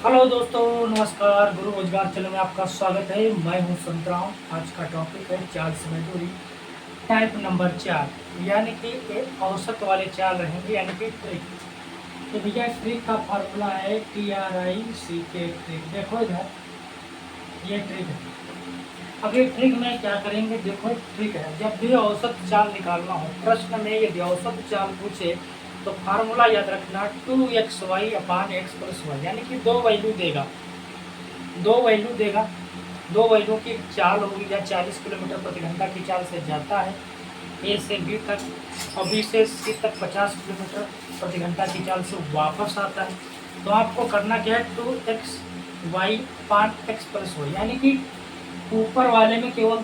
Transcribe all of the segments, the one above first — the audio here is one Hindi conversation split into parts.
हेलो दोस्तों, नमस्कार। गुरु रोजगार चैनल में आपका स्वागत है। मैं हूं संतराम। आज का टॉपिक है चाल समय दूरी टाइप नंबर 4, यानी कि एक औसत वाले चाल रहेंगे, यानी कि ट्रिक। तो भैया ट्रिक का फार्मूला है TRICK ट्रिक। देखो इधर, ये ट्रिक है। अब ये ट्रिक में क्या करेंगे, देखो ट्रिक है। जब भी औसत चाल निकालना हो, प्रश्न में यदि औसत चाल पूछे तो फार्मूला याद रखना 2xy/x+y, यानी कि दो वैल्यू देगा। दो वैल्यू की चाल होगी, या 40 किलोमीटर प्रति घंटा की चाल से जाता है ए से बी तक, और बी से सी तक 50 किलोमीटर प्रति घंटा की चाल से वापस आता है। तो आपको करना क्या है, 2xy/x+y, यानी कि ऊपर वाले में केवल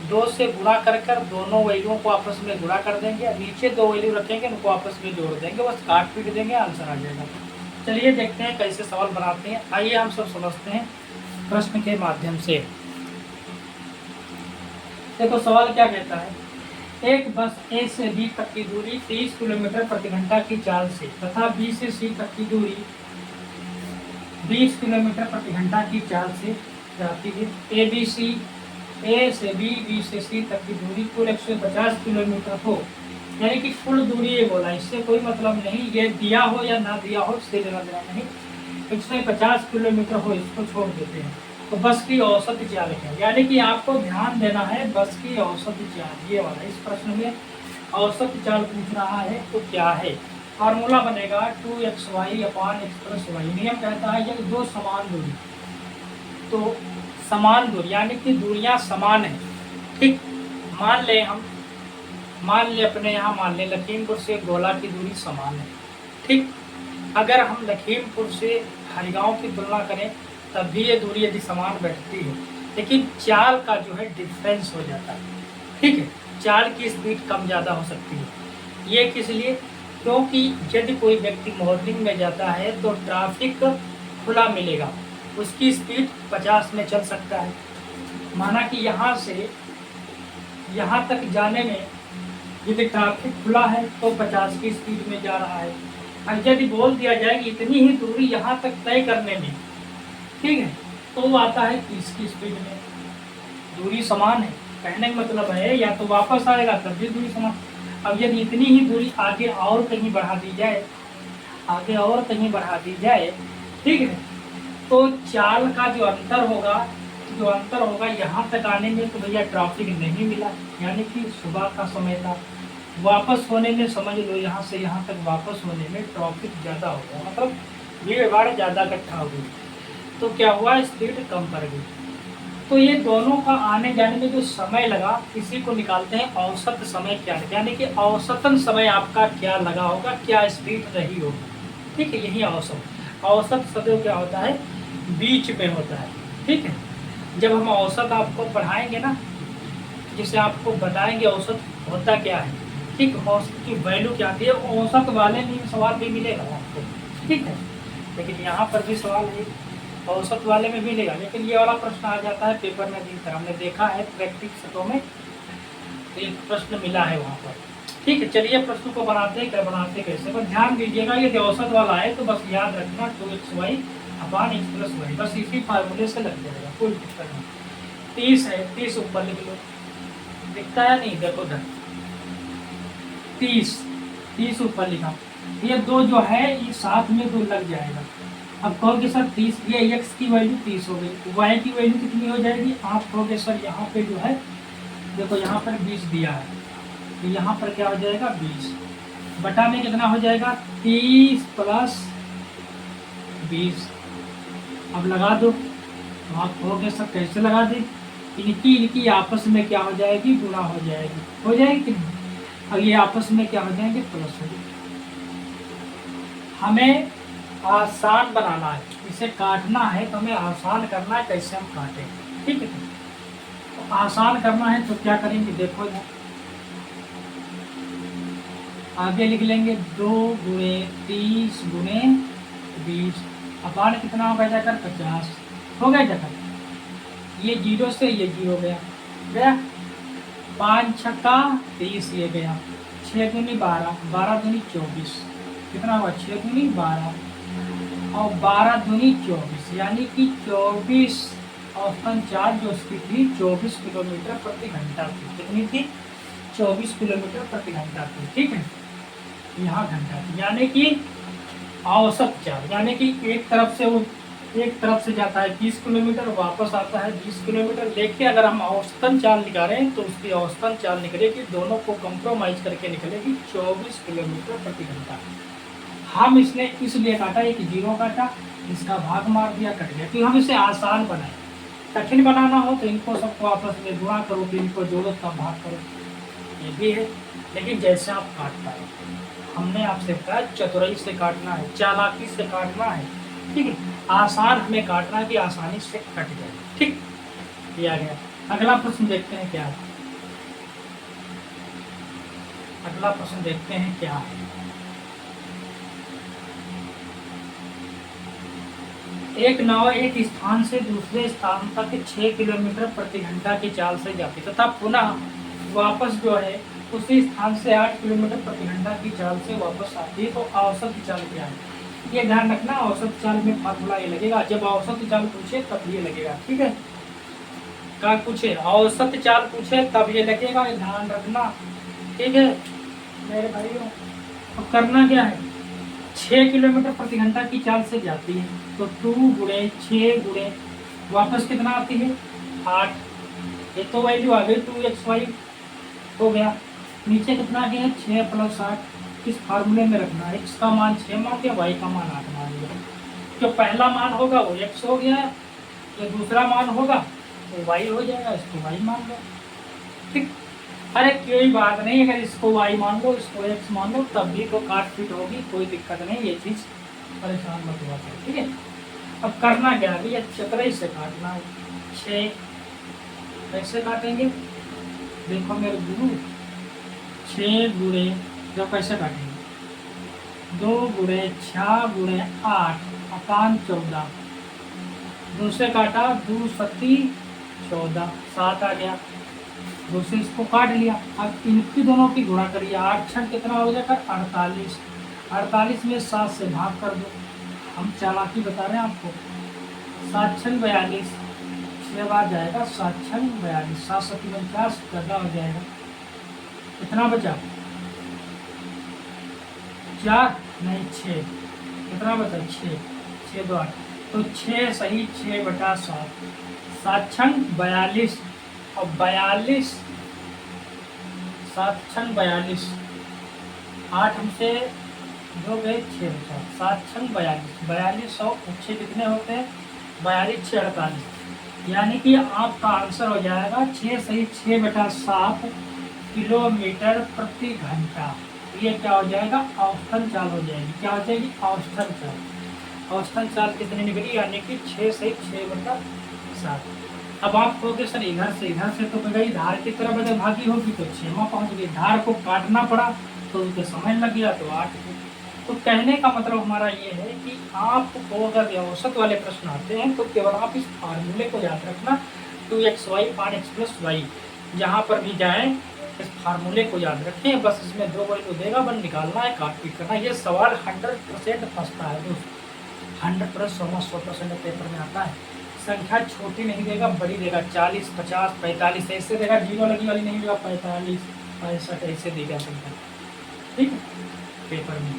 दो से गुणा कर दोनों वैल्यूओं को आपस में गुणा कर देंगे, नीचे दो वैल्यू रखेंगे, उनको आपस में जोड़ देंगे, बस काट पीट देंगे, आंसर आ जाएगा। चलिए देखते हैं कैसे सवाल बनाते हैं। आइए हम सब समझते हैं प्रश्न के माध्यम से। देखो सवाल क्या कहता है, एक बस ए से बी तक की दूरी 30 किलोमीटर प्रति घंटा की चाल से तथा बी से सी तक की दूरी 20 किलोमीटर प्रति घंटा की चाल से जाती है। ए से बी, बी से सी तक की दूरी कुल 150 किलोमीटर हो, यानी कि कुल दूरी ये बोला, इससे कोई मतलब नहीं, ये दिया हो या ना दिया हो इससे लेना देना नहीं। 150 किलोमीटर हो, इसको छोड़ देते हैं। तो बस की औसत चाल है, यानी कि आपको ध्यान देना है बस की औसत चाल, ये वाला। इस प्रश्न में औसत चाल पूछ रहा है तो क्या है, फार्मूला बनेगा 2xy/x+y। नियम कहता है जब दो समान दूरी, तो समान दूरी यानी कि दूरियां समान है, ठीक। मान ले अपने यहाँ मान ले लखीमपुर से गोला की दूरी समान है, ठीक। अगर हम लखीमपुर से हरिगांव की तुलना करें तब भी ये दूरी यदि समान बैठती है, लेकिन चाल का जो है डिफरेंस हो जाता है, ठीक है। चाल की स्पीड कम ज़्यादा हो सकती है। ये किस लिए, क्योंकि यदि कोई व्यक्ति मॉर्निंग में जाता है तो ट्रैफिक खुला मिलेगा, उसकी स्पीड 50 में चल सकता है। माना कि यहाँ से यहाँ तक जाने में यदि ट्रैफिक खुला है तो 50 की स्पीड में जा रहा है। अब यदि बोल दिया जाए कि इतनी ही दूरी यहाँ तक तय करने में, ठीक है, तो वो आता है 30 की स्पीड में। दूरी समान है, कहने का मतलब है या तो वापस आएगा तब भी दूरी समान। अब यदि इतनी ही दूरी आगे और कहीं बढ़ा दी जाए, ठीक है, तो चाल का जो अंतर होगा यहाँ तक आने में, तो भैया ट्रैफिक नहीं मिला, यानी कि सुबह का समय था। वापस होने में समझ लो, यहाँ से यहाँ तक वापस होने में ट्रैफिक ज़्यादा हो गया, मतलब भीड़ भाड़ ज़्यादा इकट्ठा हो गई, तो क्या हुआ, स्पीड कम पड़ गई। तो ये दोनों का आने जाने में जो समय लगा, इसी को निकालते हैं औसत समय क्या है, यानी कि औसतन समय आपका क्या लगा होगा, क्या स्पीड रही होगी, ठीक है। यही औसत शब्द क्या होता है, बीच में होता है, ठीक है। जब हम औसत आपको पढ़ाएंगे ना, जिसे आपको बताएंगे औसत होता क्या है, ठीक, औसत की वैल्यू क्या आती है, औसत वाले में सवाल भी मिलेगा आपको, ठीक है। लेकिन यहाँ पर भी सवाल है, औसत वाले में मिलेगा, लेकिन ये वाला प्रश्न आ जाता है पेपर में भी, हमने देखा है प्रैक्टिस में, तो एक प्रश्न मिला है वहाँ पर, ठीक है। चलिए प्रश्न को बनाते कैसे, पर ध्यान दीजिएगा, ये औसत वाला है तो बस याद रखना 2xy/x+y, बस इसी फार्मूले से लग जाएगा, कोई दिक्कत नहीं। 30 है, 30 ऊपर लिख लो, दिखता है नहीं, देखो इधर 30 ऊपर लिखा, ये दो जो है ये साथ में दो लग जाएगा। अब कहोगे सर 30, ये x की वैल्यू 30 हो गई, y की वैल्यू कितनी हो जाएगी, आप कहोगे सर यहाँ पे जो है देखो यहाँ पर 20 दिया है, तो यहाँ पर क्या हो जाएगा 20 बटा में कितना हो जाएगा 30 + 20। अब लगा दो, तो आप कहोगे सर कैसे लगा दे, इनकी आपस में क्या हो जाएगी, गुणा हो जाएगी। अब ये आपस में क्या हो जाएंगे, प्लस हो जाएंगे। हमें आसान बनाना है, इसे काटना है तो हमें आसान करना है, कैसे हम काटें, ठीक है। तो आसान करना है तो क्या करेंगे, देखो इधर आगे लिख लेंगे 2 × 30 × 20, अपान कितना होगा जाकर 50 हो गया जाकर, ये 0 से ये 0 गया 5 × 6 = 30, ये गया 6 × 2 = 12, 12 × 2 = 24, कितना हुआ 6 × 2 = 12, और 12 दूनी 24, यानी कि 24 औसतन चाल जो उसकी थी 24 किलोमीटर प्रति घंटा थी। कितनी थी? 24 किलोमीटर प्रति घंटा थी। ठीक है, यहाँ घंटा थी, यानी कि औसत चाल, यानी कि एक तरफ से जाता है 20 किलोमीटर, वापस आता है 20 किलोमीटर। देखिए अगर हम औसतन चाल निकालें तो उसकी औसतन चाल निकलेगी, दोनों को कंप्रोमाइज करके निकलेगी 24 किलोमीटर प्रति घंटा। हम इसने इसलिए काटा, एक जीरो काटा, इसका भाग मार दिया, कट गया, क्योंकि हम इसे आसान बनाए। कठिन बनाना हो तो इनको सबको आपस में गुणा करो, फिर इनको जोड़ो तब भाग करो, ये भी है। लेकिन जैसे आप काट पाए, हमने आपसे कहा चतुराई से काटना है, चालाकी से काटना है। ठीक है, आसान हमें काटना है कि आसानी से कट जाए। ठीक, दिया गया। अगला प्रश्न देखते हैं क्या है। अगला प्रश्न देखते हैं क्या है। एक नाव एक स्थान से दूसरे स्थान तक 6 किलोमीटर प्रति घंटा की चाल से जाती तथा पुनः वापस जो है उसी स्थान से 8 किलोमीटर प्रति घंटा की चाल से वापस आती है, तो औसत चाल क्या है? ये ध्यान रखना, औसत चाल में फार्मूला ये लगेगा, जब औसत चाल पूछे तब ये लगेगा। ठीक है, क्या पूछे? औसत चाल पूछे तब ये लगेगा, ये ध्यान रखना। ठीक है मेरे भाइयों, तो करना क्या है? 6 किलोमीटर प्रति घंटा की चाल से जाती है, तो 2 गुणे 6 गुणे वापस कितना आती है? 8। ये तो वैल्यू आ गई 2xy हो गया। नीचे कितना गया? 6 + 8। इस फार्मूले में रखना है, x का मान 6 मान दिया, y का मान 8 मान दिया। जो पहला मान होगा वो x हो गया, जो दूसरा मान होगा वो y हो जाएगा, इसको y मान लो। ठीक, अरे कोई बात नहीं, अगर इसको y मान लो, इसको x मान लो, तब भी तो काट पीट होगी, कोई दिक्कत नहीं, ये चीज़ परेशान मत हुआ करो। ठीक है, अब करना क्या है? ये चतुराई से काटना है। 6 कैसे काटेंगे? देखो मेरे गुरु, 6 गुणे, जो कैसे काटेंगे? 2 गुणे 6 गुणे 8 अकान 14। 2 से काटा, 2 सत्ती 14, 7 आ गया। 2 से इसको काट लिया। अब इनकी दोनों की गुणा करिए, 8 छठ कितना हो जाएगा? 48। 48 में 7 से भाग कर दो। हम चालाकी बता रहे हैं आपको। 7 छठ 42, 6 बार जाएगा, 7 छठ 42, 7 सत्ती 49, 14 हो जाएगा। कितना बचा? 4 नहीं 6, कितना बचा? 6, 6 2 8, तो 6 सही 6/7, 7 छठ 42 और 42, 7 छठ 42, 8 हमसे 2 गए 6 बचा, 7 छठ 42, 42 और 6 कितने होते हैं? 42 6 48, यानी कि आपका आंसर हो जाएगा 6 सही 6/7 किलोमीटर प्रति घंटा। ये क्या हो जाएगा? औसतन चाल हो जाएगी। क्या हो जाएगी? औसतन चाल। औसतन चाल कितनी निकली? यानी कि 6 सही 6/7। अब आप कहोगे सर इधर से तो गई धार की तरफ अगर भागी होगी तो 6 में पहुँच गई, धार को काटना पड़ा तो उनके समय लग गया तो 8। तो कहने का मतलब हमारा ये है कि आपको अगर औसत वाले प्रश्न आते हैं तो केवल आप इस फार्मूले को याद रखना, 2xy 5x + y, जहाँ पर भी जाएं इस फार्मूले को याद रखें। बस इसमें 2 वैल्यू देगा, बन निकालना है, काट पीट करना। ये सवाल 100% फंसता है दोस्तों, 100% 100% पेपर में आता है। संख्या छोटी नहीं देगा, बड़ी देगा, 40 50 45 ऐसे देगा, जीरो लगी वाली नहीं देगा, 45 65 ऐसे देगा संख्या। ठीक है, पेपर में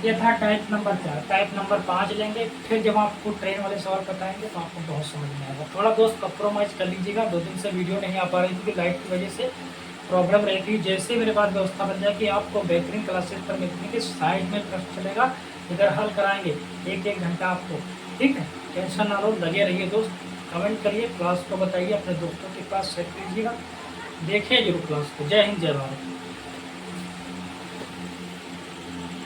ये था टाइप नंबर 4। टाइप नंबर 5 लेंगे, फिर जब आपको ट्रेन वाले सवाल बताएंगे तो आपको बहुत समझ में आएगा। थोड़ा दोस्त कंप्रोमाइज़ कर लीजिएगा, 2 दिन से वीडियो नहीं आ पा रही थी कि लाइट की वजह से प्रॉब्लम रहती है। जैसे मेरे पास व्यवस्था बन जाए कि आपको बेहतरीन क्लासेस पर मिलती है कि साइड में प्रश्न चलेगा, इधर हल कराएंगे 1-1 घंटा आपको। ठीक है, टेंशन ना लो, लगे रहिए दोस्त, कमेंट करिए, क्लास को बताइए, अपने दोस्तों के पास शेयर कीजिएगा, देखिए जरूर क्लास को। जय हिंद, जय भारत।